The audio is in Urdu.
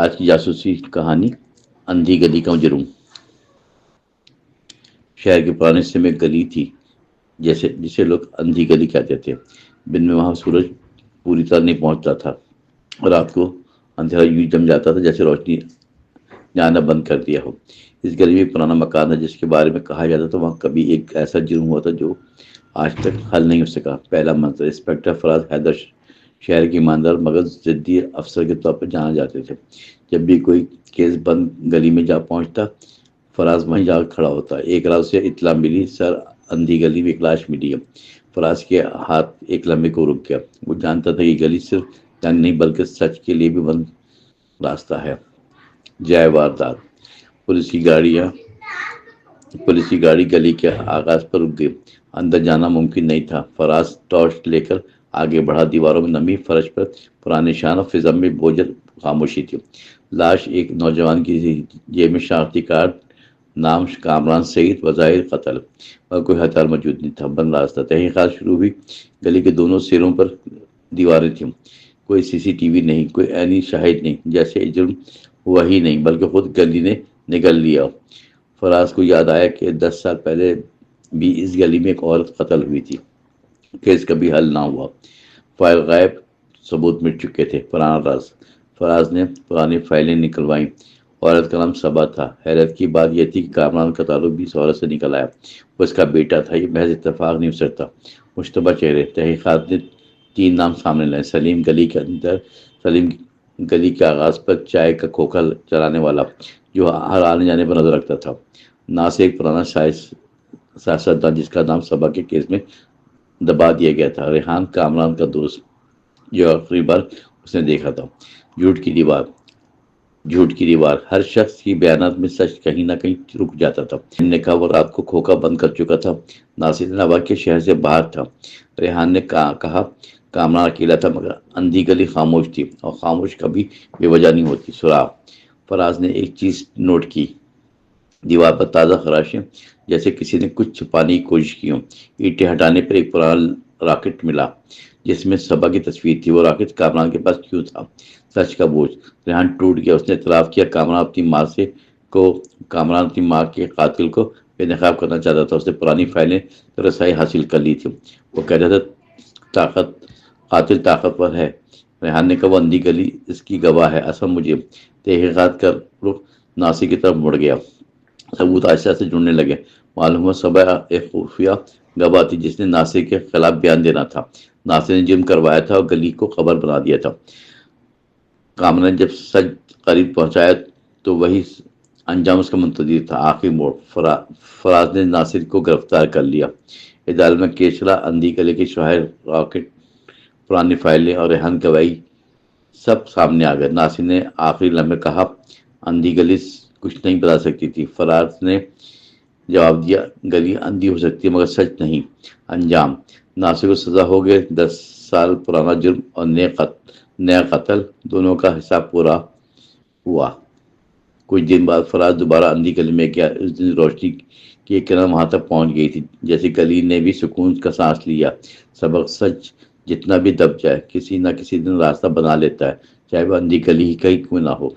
آج کی جاسوسی کہانی اندھی گلی کا جرم۔ شہر کے پرانے حصے میں ایک گلی تھی جسے لوگ اندھی گلی کہتے تھے۔ دن میں وہاں سورج پوری طرح نہیں پہنچتا تھا، رات کو اندھیرا یوں جم جاتا تھا جیسے روشنی جانا بند کر دیا ہو۔ اس گلی میں ایک پرانا مکان ہے جس کے بارے میں کہا جاتا تھا وہاں کبھی ایک ایسا جرم ہوا تھا جو آج تک حل نہیں ہو سکا۔ پہلا منظر: انسپکٹر فراز حیدر شہر کے ایماندار مگر ضدی افسر کے طور پر جانا جاتے تھے۔ جب بھی کوئی کیس بند گلی میں جا پہنچتا، فراز وہیں جا کھڑا ہوتا۔ ایک رات اسے اطلاع ملی، سر اندھی گلی میں ایک لاش ملی ہے۔ فراز کے ہاتھ ایک لمحے کو رک گیا۔ وہ جانتا تھا کہ گلی صرف جان نہیں بلکہ سچ کے لیے بھی بند راستہ ہے۔ جائے واردات: پولیس کی گاڑی گلی کے آغاز پر رک گئی۔ اندر جانا ممکن نہیں تھا۔ فراز ٹارچ لے کر آگے بڑھا۔ دیواروں میں نمی، فرش پر پرانے نشان اور فضا میں بوجھل خاموشی تھی۔ لاش ایک نوجوان کی تھی، جیب میں شناختی کارڈ، نام کامران سعید، وظاہر قتل، اور کوئی ہتھیار موجود نہیں تھا۔ بند راستہ۔ تحقیقات شروع ہوئی۔ گلی کے دونوں سروں پر دیواریں تھیں۔ کوئی سی سی ٹی وی نہیں، کوئی عینی شاہد نہیں، جیسے جرم ہوا ہی نہیں بلکہ خود گلی نے نگل لیا۔ فراز کو یاد آیا کہ 10 سال پہلے بھی اس گلی میں ایک عورت قتل ہوئی تھی۔ کیس کبھی حل نہ ہوا، فائل غائب، ثبوت مٹ چکے تھے۔ پرانا راز۔ فراز نے پرانی فائلیں نکلوائیں۔ عورت کا نام صبا تھا۔ حیرت کی بات یہ تھی کہ کامران کا تعلق بھی اس عورت سے نکل آیا۔ وہ اس کا بیٹا تھا۔ یہ محض اتفاق نہیں ہو سکتا۔ مشتبہ چہرے۔ تحقیقات نے 3 نام سامنے لائے۔ سلیم گلی کے آغاز پر چائے کا کھوکھا چلانے والا جو ہر آنے جانے پر نظر رکھتا تھا۔ ناصر ایک پرانا سیاستدان جس کا نام صبا کے کیس میں دبا دیا گیا تھا۔ ریحان کامران کا دوست جو آخری بار اس نے دیکھا تھا۔ جھوٹ کی دیوار۔ ہر شخص کی بیانات میں سچ کہیں نہ کہیں رک جاتا تھا۔ سلیم نے کہا وہ رات کو کھوکھا بند کر چکا تھا۔ ناصر نے نوا کے شہر سے باہر تھا۔ ریحان نے کہا کامران اکیلا تھا مگر اندھی گلی خاموش تھی، اور خاموش کبھی بے وجہ نہیں ہوتی۔ سراغ۔ فراز نے ایک چیز نوٹ کی، دیوار پر تازہ خراشیں، جیسے کسی نے کچھ چھپانے کی کوشش کی ہو۔ اینٹیں ہٹانے پر ایک پرانا راکٹ ملا جس میں صبا کی تصویر تھی۔ وہ راکٹ کامران کے پاس کیوں تھا؟ سچ کا بوجھ۔ ریحان ٹوٹ گیا۔ اس نے اعتراف کیا کامران اپنی ماں کے قاتل کو بے نقاب کرنا چاہتا تھا۔ اس نے پرانی فائلیں سے رسائی حاصل کر لی تھی۔ وہ کہتا تھا قاتل طاقتور ہے۔ ریحان نے کہا وہ اندھی گلی اس کی گواہ ہے۔ اصل مجھے تحقیقات کا رخ ناصر کی طرف مڑ گیا۔ ثبوت آہستہ آہستہ جڑنے لگے۔ معلوم ہوا صبا ایک خفیہ گواہ تھی جس نے ناصر کے خلاف بیان دینا تھا۔ ناصر نے جرم کروایا تھا اور گلی کو خبر بنا دیا تھا۔ کامران نے جب سچ قریب پہنچایا تو وہی انجام اس کا منتظر تھا۔ آخری موڑ۔ فراز نے ناصر کو گرفتار کر لیا۔ عدالت میں کیس چلا۔ اندھی گلی کے شواہد، راکٹ، پرانی فائلیں اور ریحان گواہی سب سامنے آ گئے۔ ناصر نے آخری لمحے کہا اندھی گلی کچھ نہیں بتا سکتی تھی۔ فراز نے جواب دیا گلی اندھی ہو سکتی ہے مگر سچ نہیں۔ انجام: ناصر کو سزا ہو گئے۔ 10 سال پرانا جرم اور نیا قتل، دونوں کا حساب پورا ہوا۔ کچھ دن بعد فراز دوبارہ اندھی گلی میں گیا۔ اس دن روشنی کی ایک کرن وہاں تک پہنچ گئی تھی، جیسے گلی نے بھی سکون کا سانس لیا۔ سچ جتنا بھی دب جائے کسی نہ کسی دن راستہ بنا لیتا ہے، چاہے وہ اندھی گلی ہی کہیں کیوں نہ ہو۔